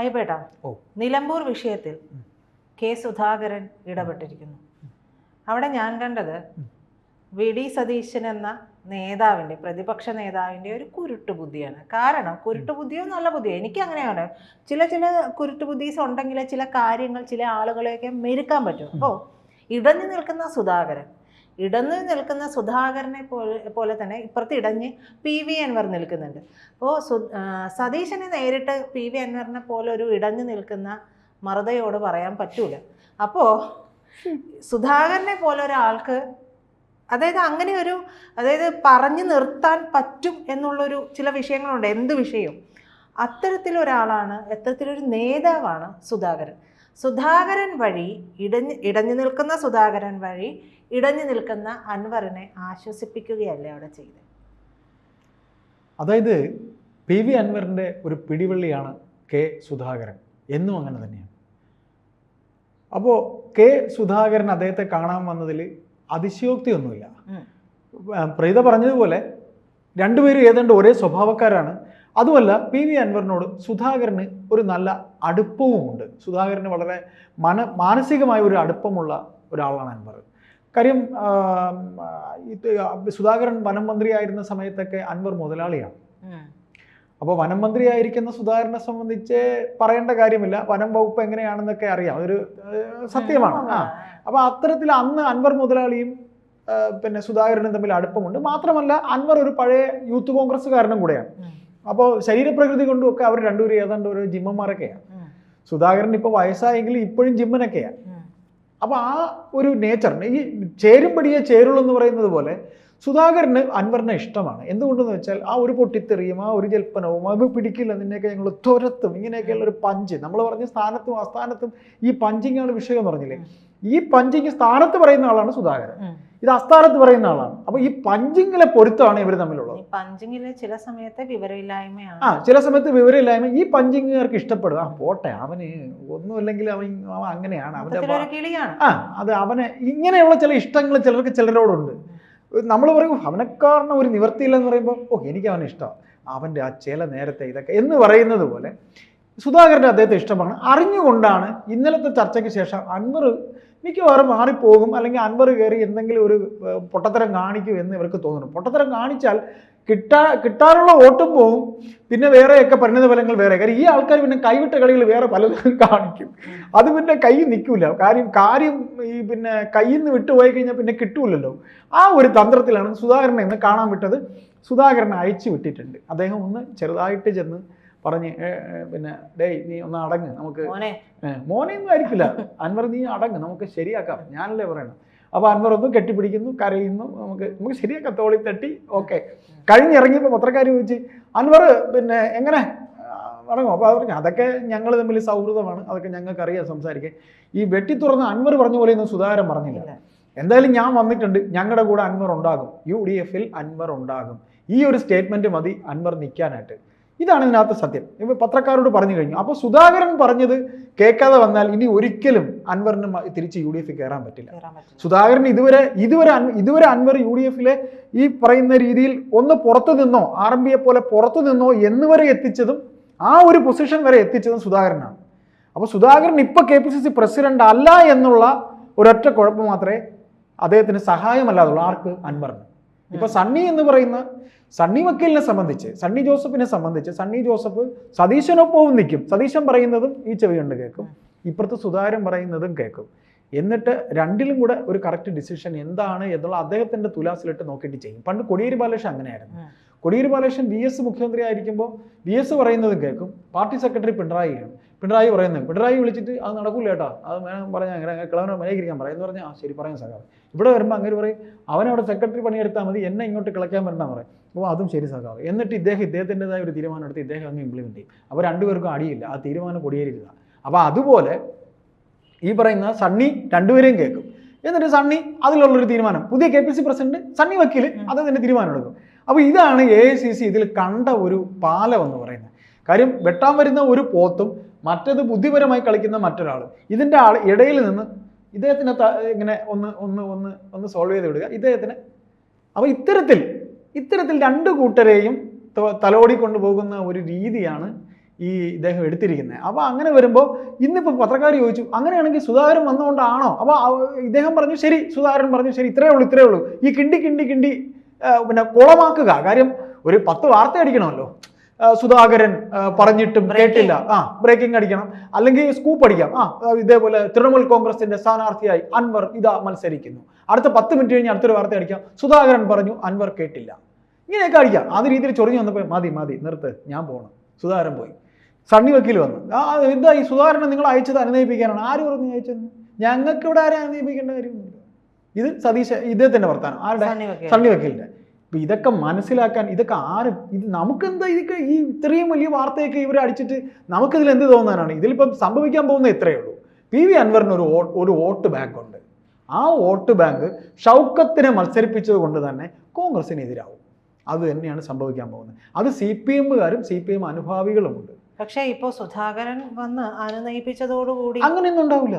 അയ്യപ്പേട്ടാ, നിലമ്പൂർ വിഷയത്തിൽ കെ സുധാകരൻ ഇടപെട്ടിരിക്കുന്നു. അവിടെ ഞാൻ കണ്ടത് വി ഡി സതീശൻ എന്ന നേതാവിൻ്റെ, പ്രതിപക്ഷ നേതാവിൻ്റെ ഒരു കുരുട്ടുബുദ്ധിയാണ്. കാരണം കുരുട്ടുബുദ്ധിയോ നല്ല ബുദ്ധിയോ എനിക്ക് അങ്ങനെയാണ്. ചില കുരുട്ടുബുദ്ധീസ് ഉണ്ടെങ്കിൽ ചില കാര്യങ്ങൾ ചില ആളുകളെയൊക്കെ മെരുക്കാൻ പറ്റും. അപ്പോൾ ഇടഞ്ഞു നിൽക്കുന്ന സുധാകരനെ പോലെ തന്നെ ഇപ്പുറത്ത് ഇടഞ്ഞ് PV അൻവർ നിൽക്കുന്നുണ്ട്. അപ്പോൾ സതീശനെ നേരിട്ട് PV അൻവറിനെ പോലെ ഒരു ഇടഞ്ഞു നിൽക്കുന്ന മറുതയോട് പറയാൻ പറ്റൂല. അപ്പോൾ സുധാകരനെ പോലെ ഒരാൾക്ക്, അതായത് പറഞ്ഞു നിർത്താൻ പറ്റും എന്നുള്ളൊരു ചില വിഷയങ്ങളുണ്ട്. എന്ത് വിഷയവും അത്തരത്തിലൊരാളാണ്, അത്തരത്തിലൊരു നേതാവാണ് സുധാകരൻ വഴി ഇടഞ്ഞു നിൽക്കുന്ന സുധാകരൻ വഴി ഇടഞ്ഞു നിൽക്കുന്ന അൻവറിനെ ആശ്വസിപ്പിക്കുകയല്ലേ അവിടെ ചെയ്തത്. അതായത് PV അൻവറിൻ്റെ ഒരു പിടിവള്ളിയാണ് കെ സുധാകരൻ, എന്നും അങ്ങനെ തന്നെയാണ്. അപ്പോൾ കെ സുധാകരൻ അദ്ദേഹത്തെ കാണാൻ വന്നതിൽ അതിശയോക്തിയൊന്നുമില്ല. പ്രീത പറഞ്ഞതുപോലെ രണ്ടുപേരും ഏതാണ്ട് ഒരേ സ്വഭാവക്കാരാണ്. അതുമല്ല, PV അൻവറിനോട് സുധാകരന് ഒരു നല്ല അടുപ്പവുമുണ്ട്. സുധാകരന് വളരെ മാനസികമായ ഒരു അടുപ്പമുള്ള ഒരാളാണ് അൻവർ. കാര്യം സുധാകരൻ വനം മന്ത്രിയായിരുന്ന സമയത്തൊക്കെ അൻവർ മുതലാളിയാണ്. അപ്പോൾ വനം മന്ത്രിയായിരിക്കുന്ന സുധാകരനെ സംബന്ധിച്ച് പറയേണ്ട കാര്യമില്ല, വനം വകുപ്പ് എങ്ങനെയാണെന്നൊക്കെ അറിയാം, അതൊരു സത്യമാണ്. അപ്പോൾ അത്തരത്തിൽ അന്ന് അൻവർ മുതലാളിയും പിന്നെ സുധാകരനും തമ്മിൽ അടുപ്പമുണ്ട്. മാത്രമല്ല അൻവർ ഒരു പഴയ യൂത്ത് കോൺഗ്രസ്സുകാരനും കൂടെയാണ്. അപ്പോൾ ശരീരപ്രകൃതി കൊണ്ടുമൊക്കെ അവർ രണ്ടുപേരും ഏതാണ്ട് ഒരു ജിമ്മന്മാരൊക്കെയാണ്. സുധാകരൻ ഇപ്പോൾ വയസ്സായെങ്കിലും ഇപ്പോഴും ജിമ്മനൊക്കെയാണ്. അപ്പോൾ ആ ഒരു നേച്ചറിന് ഈ ചേരുംപടിയെ ചേരുള്ളൂ എന്ന് പറയുന്നത് പോലെ സുധാകരന് അൻവറിനെ ഇഷ്ടമാണ്. എന്തുകൊണ്ടെന്ന് വെച്ചാൽ ആ ഒരു പൊട്ടിത്തെറിയും ആ ഒരു ജൽപ്പനവും അത് പിടിക്കില്ല, നിന്നെയൊക്കെ ഞങ്ങൾ തുരത്തും, ഇങ്ങനെയൊക്കെയുള്ള ഒരു പഞ്ച്. നമ്മൾ പറഞ്ഞ സ്ഥാനത്തും അസ്ഥാനത്തും ഈ പഞ്ചിങ്ങാണ് വിഷയം എന്ന് പറഞ്ഞില്ലേ. ഈ പഞ്ചിങ് സ്ഥാനത്ത് പറയുന്ന ആളാണ് സുധാകരൻ, ഇത് അസ്ഥാനത്ത് പറയുന്ന ആളാണ്. അപ്പൊ ഈ പഞ്ചിങ്ങിലെ പൊരുത്തമാണ് ഇവർ തമ്മിലുള്ളത്. പഞ്ചിങ്ങില് ചില സമയത്ത് വിവരമില്ലായ്മയാണ്. ചില സമയത്ത് വിവരമില്ലായ്മ ഈ പഞ്ചിങ്ങുകാർക്ക് ഇഷ്ടപ്പെടും. പോട്ടെ, അവന് ഒന്നുമില്ലെങ്കിൽ അവൻ അങ്ങനെയാണ്, അവന്റെ അത് അവന് ഇങ്ങനെയുള്ള ചില ഇഷ്ടങ്ങൾ ചിലരോടുണ്ട്. നമ്മൾ പറയും അവനെക്കാരണം ഒരു നിവർത്തിയില്ലെന്ന് പറയുമ്പോൾ എനിക്ക് അവനെ ഇഷ്ടമാണ്, അവൻ്റെ ആ ചില നേരത്തെ ഇതൊക്കെ എന്ന് പറയുന്നത് പോലെ സുധാകരൻ്റെ അദ്ദേഹത്തെ ഇഷ്ടമാണ്. അറിഞ്ഞുകൊണ്ടാണ് ഇന്നലത്തെ ചർച്ചയ്ക്ക് ശേഷം അൻവർ മിക്കവാറും മാറിപ്പോകും, അല്ലെങ്കിൽ അൻവർ കയറി എന്തെങ്കിലും ഒരു പൊട്ടത്തരം കാണിക്കും എന്ന് ഇവർക്ക് തോന്നുന്നു. പൊട്ടത്തരം കാണിച്ചാൽ കിട്ടാനുള്ള വോട്ടും പോകും, പിന്നെ വേറെയൊക്കെ പരിണിത ഫലങ്ങൾ വേറെ. കാര്യം ഈ ആൾക്കാർ പിന്നെ കൈവിട്ട കളികൾ വേറെ പലതും കാണിക്കും. അത് പിന്നെ കൈ നിൽക്കില്ല. കാര്യം ഈ പിന്നെ കയ്യിൽ നിന്ന് വിട്ടുപോയി കഴിഞ്ഞാൽ പിന്നെ കിട്ടൂലല്ലോ. ആ ഒരു തന്ത്രത്തിലാണ് സുധാകരനെ ഇന്ന് കാണാൻ വിട്ടത്. സുധാകരനെ അയച്ചു വിട്ടിട്ടുണ്ട്. അദ്ദേഹം ഒന്ന് ചെറുതായിട്ട് ചെന്ന് പറഞ്ഞ് പിന്നെ ഡേയ് നീ ഒന്ന് അടങ്ങ്, നമുക്ക് മോനെയൊന്നും ആയിരിക്കില്ല, അൻവർ നീ അടങ്ങ്, നമുക്ക് ശരിയാക്കാം, ഞാനല്ലേ പറയണം. അപ്പോൾ അൻവർ ഒന്ന് കെട്ടിപ്പിടിക്കുന്നു, കരയുന്നു, നമുക്ക് ശരിയാക്കാം, തോളി തട്ടി ഓക്കെ. കഴിഞ്ഞിറങ്ങിയപ്പോൾ പത്രക്കാർ ചോദിച്ച് അൻവർ പിന്നെ എങ്ങനെ ഇറങ്ങും? അപ്പോൾ പറഞ്ഞു അതൊക്കെ ഞങ്ങൾ തമ്മിൽ സൗഹൃദമാണ്, അതൊക്കെ ഞങ്ങൾക്കറിയാം സംസാരിക്കാൻ. ഈ വെട്ടി തുറന്ന് അൻവർ പറഞ്ഞ പോലെയൊന്നും സുധാകരൻ പറഞ്ഞില്ല. എന്തായാലും ഞാൻ വന്നിട്ടുണ്ട്, ഞങ്ങളുടെ കൂടെ അൻവർ ഉണ്ടാകും, UDF-ൽ അൻവർ ഉണ്ടാകും. ഈ ഒരു സ്റ്റേറ്റ്മെൻറ്റ് മതി അൻവർ നിൽക്കാനായിട്ട്. ഇതാണ് ഇതിനകത്ത് സത്യം. ഇപ്പോൾ പത്രക്കാരോട് പറഞ്ഞു കഴിഞ്ഞു. അപ്പോൾ സുധാകരൻ പറഞ്ഞത് കേൾക്കാതെ വന്നാൽ ഇനി ഒരിക്കലും അൻവറിന് തിരിച്ച് UDF കയറാൻ പറ്റില്ല. സുധാകരൻ ഇതുവരെ അൻവർ UDF-ലെ ഈ പറയുന്ന രീതിയിൽ ഒന്ന് പുറത്തു നിന്നോ RMPയെ പോലെ പുറത്തു നിന്നോ എന്നുവരെ എത്തിച്ചതും ആ ഒരു പൊസിഷൻ വരെ എത്തിച്ചതും സുധാകരനാണ്. അപ്പോൾ സുധാകരൻ ഇപ്പോൾ KPCC പ്രസിഡന്റ് അല്ല എന്നുള്ള ഒരൊറ്റ കുഴപ്പം മാത്രമേ അദ്ദേഹത്തിന് സഹായമല്ലാതുള്ളൂ. ആർക്ക്? അൻവറിന്. ഇപ്പോൾ സണ്ണി എന്ന് പറയുന്ന സണ്ണി വക്കീലിനെ സംബന്ധിച്ച്, സണ്ണി ജോസഫിനെ സംബന്ധിച്ച്, സണ്ണി ജോസഫ് സതീശനൊപ്പവും നിൽക്കും. സതീശൻ പറയുന്നതും ഈ ചെവി കൊണ്ട് കേൾക്കും, ഇപ്പുറത്ത് സുധാകരൻ പറയുന്നതും കേൾക്കും. എന്നിട്ട് രണ്ടിലും കൂടെ ഒരു കറക്റ്റ് ഡിസിഷൻ എന്താണ് എന്നുള്ള അദ്ദേഹത്തിൻ്റെ തുലാസിലിട്ട് നോക്കിയിട്ട് ചെയ്യും. പണ്ട് കോടിയേരി ബാലകൃഷ്ണൻ അങ്ങനെയായിരുന്നു. കോടിയേരി ബാലകൃഷ്ണൻ VS മുഖ്യമന്ത്രി ആയിരിക്കുമ്പോൾ VS പറയുന്നതും കേൾക്കും. Party secretary പിണറായിയാണ്. പിണറായി വിളിച്ചിട്ട് അത് നടക്കൂല കേട്ടോ, അത് പറഞ്ഞാൽ അങ്ങനെ കിളവനോ മനേകരിക്കാൻ പറയാം എന്ന് പറഞ്ഞാൽ ശരി പറയാൻ സഖാവ്. ഇവിടെ വരുമ്പോൾ അങ്ങനെ പറയും അവനവിടെ സെക്രട്ടറി പണിയെടുത്താൽ മതി, എന്നെ ഇങ്ങോട്ട് കിളയ്ക്കാൻ വരണ്ട പറയും. അപ്പോൾ അതും ശരി സഖാവ്. എന്നിട്ട് ഇദ്ദേഹത്തിൻ്റെതായ ഒരു തീരുമാനം എടുത്ത് ഇദ്ദേഹം അങ്ങ് ഇംപ്ലിമെൻറ്റ് ചെയ്യും. അപ്പോൾ രണ്ടുപേർക്കും അടിയില്ല, ആ തീരുമാനം കൊടിയേരില്ല. അപ്പോൾ അതുപോലെ ഈ പറയുന്ന സണ്ണി രണ്ടുപേരെയും കേൾക്കും. എന്നിട്ട് സണ്ണി അതിലുള്ളൊരു തീരുമാനം, പുതിയ KPCC പ്രസിഡന്റ് സണ്ണി വക്കീൽ അദ്ദേഹത്തിൻ്റെ തീരുമാനം എടുക്കും. അപ്പോൾ ഇതാണ് AICC ഇതിൽ കണ്ട ഒരു പാലം എന്ന് പറയുന്നത്. കാര്യം വെട്ടാൻ വരുന്ന ഒരു പോത്തും മറ്റത് ബുദ്ധിപരമായി കളിക്കുന്ന മറ്റൊരാൾ, ഇതിൻ്റെ ഇടയിൽ നിന്ന് ഇദ്ദേഹത്തിനെ ഇങ്ങനെ ഒന്ന് സോൾവ് ചെയ്ത് വിടുക ഇദ്ദേഹത്തിന്. അപ്പോൾ ഇത്തരത്തിൽ രണ്ട് കൂട്ടരെയും തലോടി കൊണ്ടുപോകുന്ന ഒരു രീതിയാണ് ഈ ഇദ്ദേഹം എടുത്തിരിക്കുന്നത്. അപ്പോൾ അങ്ങനെ വരുമ്പോൾ ഇന്നിപ്പോൾ പത്രക്കാർ ചോദിച്ചു അങ്ങനെയാണെങ്കിൽ സുധാകരൻ വന്നുകൊണ്ടാണോ? അപ്പോൾ ഇദ്ദേഹം പറഞ്ഞു ശരി, സുധാകരൻ പറഞ്ഞു ശരി, ഇത്രയേ ഉള്ളൂ. ഈ കിണ്ടി പിന്നെ കുളമാക്കുക. കാര്യം ഒരു 10 വാർത്ത അടിക്കണമല്ലോ. സുധാകരൻ പറഞ്ഞിട്ടും കേട്ടില്ല, ബ്രേക്കിംഗ് അടിക്കണം, അല്ലെങ്കിൽ സ്കൂപ്പ് അടിക്കാം. ഇതേപോലെ തൃണമൂൽ കോൺഗ്രസിന്റെ സ്ഥാനാർത്ഥിയായി അൻവർ ഇതാ മത്സരിക്കുന്നു, അടുത്ത 10 മിനിറ്റ് കഴിഞ്ഞ് അടുത്തൊരു വാർത്ത അടിക്കാം, സുധാകരൻ പറഞ്ഞു അൻവർ കേട്ടില്ല. ഇങ്ങനെയൊക്കെ അടിക്കാം. ആ രീതിയിൽ ചൊറിഞ്ഞു വന്നപ്പോൾ മതി നിർത്ത്, ഞാൻ പോകണം. സുധാകരൻ പോയി. സണ്ണി വക്കീൽ വന്നു. എന്താ ഈ സുധാകരനെ നിങ്ങൾ അയച്ചത് അനുനയിപ്പിക്കാനാണ്? ആര് പറഞ്ഞു അയച്ചത്? ഞങ്ങൾക്ക് ഇവിടെ ആരെയും അനുനയിപ്പിക്കേണ്ട കാര്യമൊന്നുമില്ല. ഇത് സതീശ ഇദ്ദേഹത്തിന്റെ വർത്താനം. ആരുടെ? സണ്ണി വക്കീലിന്റെ. അപ്പൊ ഇതൊക്കെ മനസ്സിലാക്കാൻ ഇതൊക്കെ ആരും ഇത് നമുക്കെന്താ ഇതൊക്കെ ഈ ഇത്രയും വലിയ വാർത്തയൊക്കെ ഇവർ അടിച്ചിട്ട് നമുക്കിതിൽ എന്ത് തോന്നാനാണ്? ഇതിലിപ്പം സംഭവിക്കാൻ പോകുന്ന ഇത്രയേ ഉള്ളൂ. PV അൻവറിന് ഒരു വോട്ട് ബാങ്ക് ഉണ്ട്. ആ വോട്ട് ബാങ്ക് ഷൗക്കത്തിനെ മത്സരിപ്പിച്ചത് കൊണ്ട് തന്നെ കോൺഗ്രസിനെതിരാവും. അത് തന്നെയാണ് സംഭവിക്കാൻ പോകുന്നത്. അത് CPM-കാരും CPM അനുഭാവികളുമുണ്ട്. പക്ഷേ ഇപ്പോ സുധാകരൻ വന്ന് അനുനയിപ്പിച്ചതോടുകൂടി അങ്ങനെയൊന്നും ഉണ്ടാവില്ല.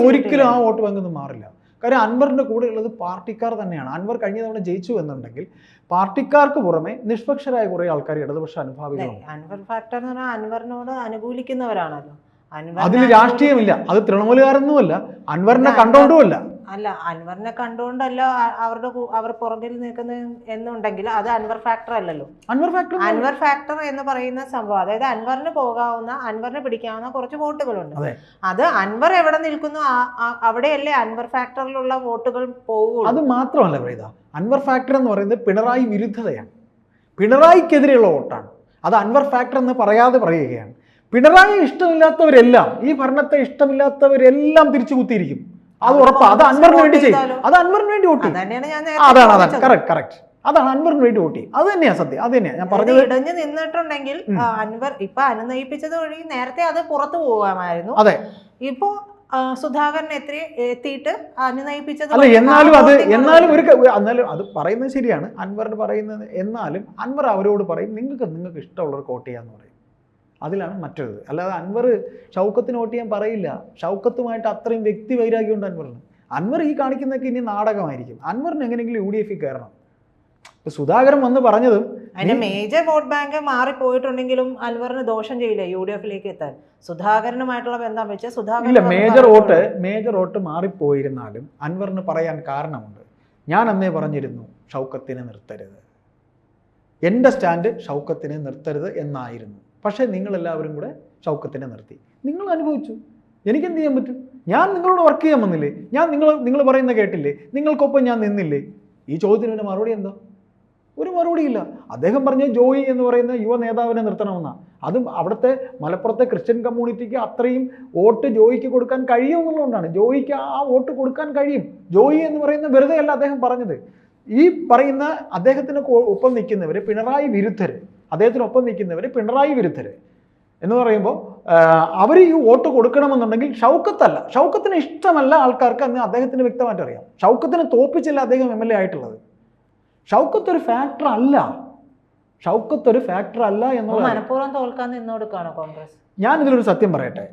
ഒരിക്കലും ആ വോട്ട് ബാങ്ക് ഒന്നും മാറില്ല. കാര്യം അൻവറിന്റെ കൂടെ ഉള്ളത് പാർട്ടിക്കാർ തന്നെയാണ്. അൻവർ കഴിഞ്ഞ തവണ ജയിച്ചു എന്നുണ്ടെങ്കിൽ പാർട്ടിക്കാർക്ക് പുറമെ നിഷ്പക്ഷരായ കുറെ ആൾക്കാർ ഇടതുപക്ഷ അനുഭാവികളുണ്ട്. അൻവർ ഫാക്ടർ എന്ന് പറഞ്ഞാൽ അൻവറിനോട് അനുകൂലിക്കുന്നവരാണല്ലോ. അതിൽ രാഷ്ട്രീയമില്ല. അത് തൃണമൂലുകാരൊന്നുമല്ല, അൻവറിനെ കണ്ടോണ്ടുമല്ല. അല്ല, അൻവറിനെ കണ്ടുകൊണ്ടല്ല അവർ പുറകിൽ നിൽക്കുന്നത് എന്നുണ്ടെങ്കിൽ അത് അൻവർ ഫാക്ടർ അല്ലല്ലോ. അൻവർ ഫാക്ടർ എന്ന് പറയുന്ന സംഭവം, അതായത് അൻവറിന് പിടിക്കാവുന്ന കുറച്ച് വോട്ടുകളുണ്ട്. അത് അൻവർ എവിടെ നിൽക്കുന്നു അവിടെയല്ലേ അൻവർ ഫാക്ടറിലുള്ള വോട്ടുകൾ പോകുള്ളൂ. അത് മാത്രമല്ല പ്രീത, അൻവർ ഫാക്ടർ എന്ന് പറയുന്നത് പിണറായി വിരുദ്ധതയാണ്. പിണറായിക്കെതിരെയുള്ള വോട്ടാണ്. അത് അൻവർ ഫാക്ടർ എന്ന് പറയാതെ പറയുകയാണ്. പിണറായി ഇഷ്ടമില്ലാത്തവരെല്ലാം, ഈ ഭരണത്തെ ഇഷ്ടമില്ലാത്തവരെല്ലാം തിരിച്ചു കുത്തിയിരിക്കും. അത് ഉറപ്പാണ്. അത് അൻവറിന് വേണ്ടി ചെയ്യും. അത് അൻവറിന് വേണ്ടി വോട്ട് ചെയ്യും. അതാണ് കറക്റ്റ്. അതാണ് അൻവറിന് വേണ്ടി വോട്ട് ചെയ്യും. അത് തന്നെയാ സത്യം. അത് തന്നെയാ ഞാൻ പറഞ്ഞത്. ഇടഞ്ഞു നിന്നിട്ടുണ്ടെങ്കിൽ അൻവർ ഇപ്പൊ അനുനയിപ്പിച്ചത് വഴി നേരത്തെ അത് പുറത്തു പോകാമായിരുന്നു. അതെ, ഇപ്പോ സുധാകരൻ എത്തിയിട്ട് അനുനയിപ്പിച്ചത്. അല്ല, എന്നാലും അത് പറയുന്നത് ശരിയാണ്, അൻവറിന് പറയുന്നത്. എന്നാലും അൻവർ അവരോട് പറയും നിങ്ങൾക്ക് ഇഷ്ടമുള്ളവർക്ക് വോട്ട് ചെയ്യാന്ന് പറയും. അതിലാണ് മറ്റൊരു. അല്ലാതെ അൻവർ ഷൗക്കത്തിന് വോട്ട് ചെയ്യാൻ പറയില്ല. ഷൗക്കത്തുമായിട്ട് അത്രയും വ്യക്തി വൈരാഗ്യമുണ്ട് അൻവറിന്. അൻവർ ഈ കാണിക്കുന്നതൊക്കെ ഇനി നാടകമായിരിക്കും. അൻവറിന് എങ്ങനെയെങ്കിലും UDF കയറണം. ഇപ്പൊ സുധാകരൻ വന്ന് പറഞ്ഞതും അതിന്റെ മേജർ വോട്ട് ബാങ്ക് മാറിപ്പോയിട്ടുണ്ടെങ്കിലും അൻവറിന് ദോഷം ചെയ്യില്ല UDF-ലേക്ക് എത്താൻ. സുധാകരനുമായിട്ടുള്ള ബന്ധം വെച്ച് സുധാകരൻ മേജർ വോട്ട് മാറിപ്പോയിരുന്നാലും അൻവറിന് പറയാൻ കാരണമുണ്ട്. ഞാൻ അന്നേ പറഞ്ഞിരുന്നു ഷൗക്കത്തിനെ നിർത്തരുത്, എൻ്റെ സ്റ്റാൻഡ് ഷൗക്കത്തിനെ നിർത്തരുത് എന്നായിരുന്നു. പക്ഷേ നിങ്ങളെല്ലാവരും കൂടെ ഷൗക്കത്തിനെ നിർത്തി. നിങ്ങൾ അനുഭവിച്ചു. എനിക്കെന്ത് ചെയ്യാൻ പറ്റും? ഞാൻ നിങ്ങളോട് വർക്ക് ചെയ്യാൻ വന്നില്ലേ? ഞാൻ നിങ്ങൾ പറയുന്ന കേട്ടില്ലേ? നിങ്ങൾക്കൊപ്പം ഞാൻ നിന്നില്ലേ? ഈ ചോദ്യത്തിന് പിന്നെ മറുപടി എന്താ? ഒരു മറുപടിയില്ല. അദ്ദേഹം പറഞ്ഞ ജോയി എന്ന് പറയുന്ന യുവ നേതാവിനെ നിർത്തണമെന്നാണ്. അതും അവിടുത്തെ മലപ്പുറത്തെ ക്രിസ്ത്യൻ കമ്മ്യൂണിറ്റിക്ക് അത്രയും വോട്ട് ജോയിക്ക് കൊടുക്കാൻ കഴിയും എന്നുള്ളതുകൊണ്ടാണ്. ജോയിക്ക് ആ വോട്ട് കൊടുക്കാൻ കഴിയും. ജോയി എന്ന് പറയുന്ന വെറുതെ അല്ല അദ്ദേഹം പറഞ്ഞത്. ഈ പറയുന്ന അദ്ദേഹത്തിന് ഒപ്പം നിൽക്കുന്നവർ പിണറായി വിരുദ്ധർ, അദ്ദേഹത്തിനൊപ്പം നിൽക്കുന്നവർ പിണറായി വിരുദ്ധർ എന്ന് പറയുമ്പോൾ അവർ ഈ വോട്ട് കൊടുക്കണമെന്നുണ്ടെങ്കിൽ ഷൗക്കത്തിന് ഇഷ്ടമല്ല ആൾക്കാർക്ക് എന്ന് അദ്ദേഹത്തിന് വ്യക്തമായിട്ട് അറിയാം. ഷൗക്കത്തിനെ തോപ്പിച്ചില്ല അദ്ദേഹം MLA ആയിട്ടുള്ളത്. ഷൗക്കത്ത് ഒരു ഫാക്ടർ അല്ല എന്നുള്ള മനഃപൂർവ്വം തോൽക്കാൻ നിന്നോടുക്കാണോ കോൺഗ്രസ്? ഞാൻ ഇതിലൊരു സത്യം പറയട്ടെ.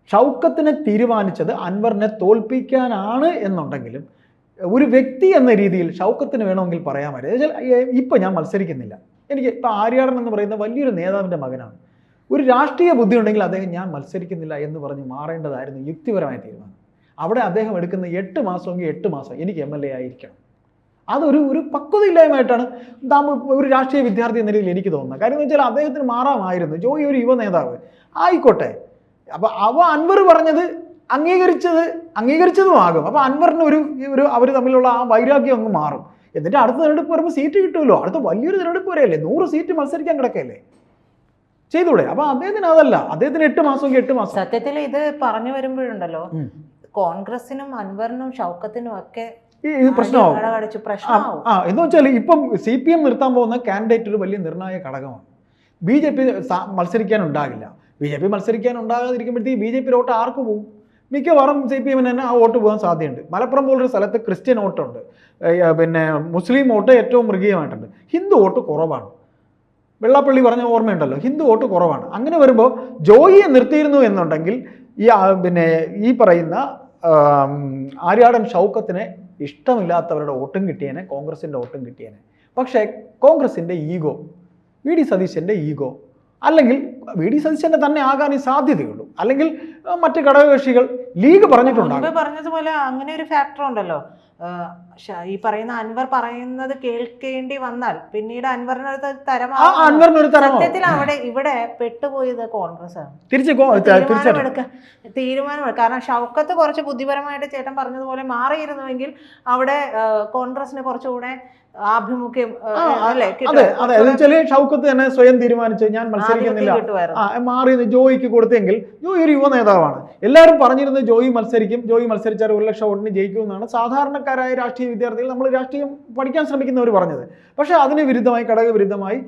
ഷൗക്കത്തിനെ തീരുമാനിച്ചത് അൻവറിനെ തോൽപ്പിക്കാനാണ് എന്നുണ്ടെങ്കിലും ഒരു വ്യക്തി എന്ന രീതിയിൽ ഷൗക്കത്തിന് വേണമെങ്കിൽ പറയാമായിരുന്നു. ഇപ്പം ഞാൻ മത്സരിക്കുന്നില്ല, എനിക്ക് ഇപ്പം ആര്യാടൻ എന്ന് പറയുന്ന വലിയൊരു നേതാവിൻ്റെ മകനാണ്. ഒരു രാഷ്ട്രീയ ബുദ്ധി ഉണ്ടെങ്കിൽ അദ്ദേഹം ഞാൻ മത്സരിക്കുന്നില്ല എന്ന് പറഞ്ഞ് മാറേണ്ടതായിരുന്നു യുക്തിപരമായ തീരുമാനം. അവിടെ അദ്ദേഹം എടുക്കുന്ന 8 മാസമെങ്കിൽ 8 മാസം എനിക്ക് MLA ആയിരിക്കണം. അതൊരു പക്വതയില്ലായ്മയായിട്ടാണ് ഒരു രാഷ്ട്രീയ വിദ്യാർത്ഥി എന്ന രീതിയിൽ എനിക്ക് തോന്നുന്നത്. കാര്യം എന്ന് വെച്ചാൽ അദ്ദേഹത്തിന് മാറാമായിരുന്നു. ജോയി ഒരു യുവ നേതാവ് ആയിക്കോട്ടെ. അപ്പോൾ അൻവർ പറഞ്ഞത് അംഗീകരിച്ചതുമാകും. അപ്പോൾ അൻവറിന് ഒരു അവർ തമ്മിലുള്ള ആ വൈരാഗ്യം അങ്ങ് മാറും. എന്നിട്ട് അടുത്ത തിരഞ്ഞെടുപ്പ് വരുമ്പോൾ സീറ്റ് കിട്ടുമല്ലോ. അടുത്ത വലിയൊരു തിരഞ്ഞെടുപ്പ് വരെയല്ലേ, 100 സീറ്റ് മത്സരിക്കാൻ കിടക്കല്ലേ, ചെയ്തൂടെ? അപ്പോൾ അദ്ദേഹത്തിന് അതല്ല, അദ്ദേഹത്തിന് 8 മാസമെങ്കിൽ 8 മാസം. സത്യത്തിൽ ഇത് പറഞ്ഞു വരുമ്പോഴുണ്ടല്ലോ കോൺഗ്രസിനും അൻവറിനും ഷൗക്കത്തിനും ഒക്കെ പ്രശ്നമാവും. എന്ന് വെച്ചാൽ ഇപ്പം CPM നിർത്താൻ പോകുന്ന കാൻഡിഡേറ്റ് ഒരു വലിയ നിർണായക ഘടകമാണ്. BJP മത്സരിക്കാനുണ്ടാകില്ല. BJP മത്സരിക്കാനുണ്ടാകാതിരിക്കുമ്പോഴത്തേക്ക് BJP വോട്ട് ആർക്ക് പോകും? മിക്കവാറും CPM തന്നെ ആ വോട്ട് പോകാൻ സാധ്യതയുണ്ട്. മലപ്പുറം പോലൊരു സ്ഥലത്ത് ക്രിസ്ത്യൻ വോട്ടുണ്ട്, പിന്നെ മുസ്ലിം വോട്ട് ഏറ്റവും മൃഗീയമായിട്ടുണ്ട്, ഹിന്ദു വോട്ട് കുറവാണ്. വെള്ളാപ്പള്ളി പറഞ്ഞ ഓർമ്മയുണ്ടല്ലോ, ഹിന്ദു വോട്ട് കുറവാണ്. അങ്ങനെ വരുമ്പോൾ ജോയിയെ നിർത്തിയിരുന്നു എന്നുണ്ടെങ്കിൽ ഈ പറയുന്ന ആര്യാടൻ ഷൗക്കത്തിനെ ഇഷ്ടമില്ലാത്തവരുടെ വോട്ടും കിട്ടിയേനെ, കോൺഗ്രസിൻ്റെ വോട്ടും കിട്ടിയേനെ. പക്ഷേ കോൺഗ്രസിൻ്റെ ഈഗോ, VD സതീശൻ്റെ ഈഗോ, അല്ലെങ്കിൽ വി ഡി സതീശൻ്റെ തന്നെ ആകാനേ സാധ്യതയുള്ളൂ. അല്ലെങ്കിൽ മറ്റ് ഘടകകക്ഷികൾ ലീഗ് പറഞ്ഞിട്ടുണ്ടാകും. പറഞ്ഞതുപോലെ അങ്ങനെ ഒരു ഫാക്ടർ ഉണ്ടല്ലോ. ഈ പറയുന്ന അൻവർ പറയുന്നത് കേൾക്കേണ്ടി വന്നാൽ പിന്നീട് അൻവറിനൊരു സത്യത്തിൽ ഇവിടെ പെട്ടുപോയത് കോൺഗ്രസ് ആണ്. തീരുമാനമെടുക്കുക. കാരണം ഷൗക്കത്ത് കുറച്ച് ബുദ്ധിപരമായിട്ട് ചേട്ടൻ പറഞ്ഞതുപോലെ മാറിയിരുന്നുവെങ്കിൽ അവിടെ കോൺഗ്രസിന് കുറച്ചുകൂടെ ആഭിമുഖ്യം ഷൗക്കത്ത് തന്നെ സ്വയം തീരുമാനിച്ച് ഞാൻ മത്സരിക്കുന്നില്ല, മാറി ജോയിക്ക് കൊടുത്തെങ്കിൽ ജോയി ഒരു യുവ നേതാവാണ്. എല്ലാവരും പറഞ്ഞിരുന്നത് ജോയി മത്സരിക്കും, ജോയി മത്സരിച്ചാൽ 1 ലക്ഷം വോട്ടിന് ജയിക്കുമെന്നാണ് സാധാരണക്കാരായ രാഷ്ട്രീയ വിദ്യാർത്ഥികൾ, നമ്മൾ രാഷ്ട്രീയം പഠിക്കാൻ ശ്രമിക്കുന്നവർ പറഞ്ഞത്. പക്ഷേ അതിന് വിരുദ്ധമായി, ഘടകവിരുദ്ധമായി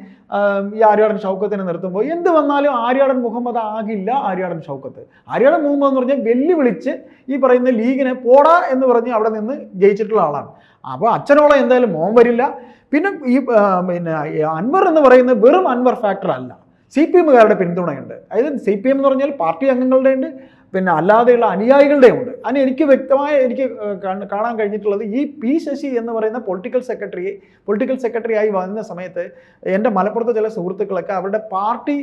ഈ ആര്യാടൻ ഷൗക്കത്തിനെ നിർത്തുമ്പോൾ എന്ത് വന്നാലും ആര്യാടൻ മുഹമ്മദ് ആകില്ല. ആര്യാടൻ ഷൗക്കത്ത്, ആര്യാടൻ മുഹമ്മദ് എന്ന് പറഞ്ഞാൽ വെല്ലുവിളിച്ച് ഈ പറയുന്ന ലീഗിനെ പോടാ എന്ന് പറഞ്ഞ് അവിടെ നിന്ന് ജയിച്ചിട്ടുള്ള ആളാണ്. അപ്പോൾ അച്ഛനോളം എന്തായാലും മോൻ വരില്ല. പിന്നെ ഈ അൻവർ എന്ന് പറയുന്നത് വെറും അൻവർ ഫാക്ടർ അല്ല, CPM-കാരുടെ പിന്തുണയുണ്ട്. അതായത് CPM എന്ന് പറഞ്ഞാൽ പാർട്ടി അംഗങ്ങളുടെ ഉണ്ട്, പിന്നെ അല്ലാതെയുള്ള അനുയായികളുടെ ഉണ്ട്. അതിന് എനിക്ക് വ്യക്തമായി കാണാൻ കഴിഞ്ഞിട്ടുള്ളത് ഈ പി ശശി എന്ന് പറയുന്ന പൊളിറ്റിക്കൽ സെക്രട്ടറി ആയി വന്ന സമയത്ത് എൻ്റെ മലപ്പുറത്തെ ചില സുഹൃത്തുക്കളൊക്കെ അവരുടെ പാർട്ടി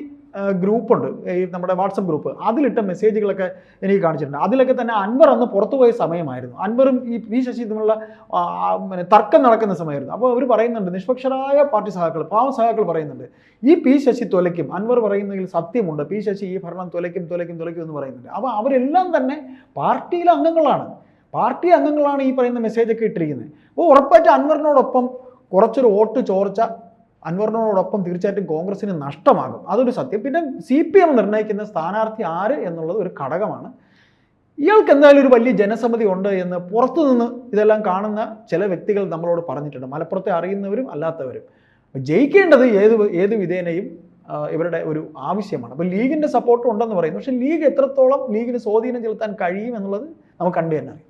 ഗ്രൂപ്പുണ്ട്, ഈ നമ്മുടെ വാട്സപ്പ് ഗ്രൂപ്പ്, അതിലിട്ട മെസ്സേജുകളൊക്കെ എനിക്ക് കാണിച്ചിട്ടുണ്ട്. അതിലൊക്കെ തന്നെ അൻവർ അന്ന് പുറത്തുപോയ സമയമായിരുന്നു. അൻവറും ഈ പി ശശി തമ്മിലുള്ള തർക്കം നടക്കുന്ന സമയമായിരുന്നു. അപ്പോൾ അവർ പറയുന്നുണ്ട്, നിഷ്പക്ഷരായ പാർട്ടി സഹാക്കൾ, പാവം സഹാക്കൾ പറയുന്നുണ്ട്, ഈ പി ശശി തുലയ്ക്കും, അൻവർ പറയുന്നതിൽ സത്യമുണ്ട്, പി ശശി ഈ ഭരണം തുലയ്ക്കും എന്ന് പറയുന്നുണ്ട്. അപ്പോൾ അവരെല്ലാം തന്നെ പാർട്ടിയിലെ അംഗങ്ങളാണ്, ഈ പറയുന്ന മെസ്സേജൊക്കെ ഇട്ടിരിക്കുന്നത്. അപ്പോൾ ഉറപ്പായിട്ട് അൻവറിനോടൊപ്പം കുറച്ചൊരു വോട്ട് ചോർച്ച അൻവറിനോടൊപ്പം തീർച്ചയായിട്ടും കോൺഗ്രസിന് നഷ്ടമാകും, അതൊരു സത്യം. പിന്നെ CPM നിർണ്ണയിക്കുന്ന സ്ഥാനാർത്ഥി ആര് എന്നുള്ളത് ഒരു ഘടകമാണ്. ഇയാൾക്ക് എന്തായാലും ഒരു വലിയ ജനസമ്മതി ഉണ്ട് എന്ന് പുറത്തുനിന്ന് ഇതെല്ലാം കാണുന്ന ചില വ്യക്തികൾ നമ്മളോട് പറഞ്ഞിട്ടുണ്ട്, മലപ്പുറത്തെ അറിയുന്നവരും അല്ലാത്തവരും. ജയിക്കേണ്ടത് ഏത് വിധേനയും ഇവരുടെ ഒരു ആവശ്യമാണ്. അപ്പോൾ ലീഗിൻ്റെ സപ്പോർട്ടും ഉണ്ടെന്ന് പറയുന്നു. പക്ഷേ ലീഗ് എത്രത്തോളം ലീഗിന് സ്വാധീനം ചെലുത്താൻ കഴിയും എന്നുള്ളത് നമുക്ക് കണ്ടു തന്നെ അറിയാം.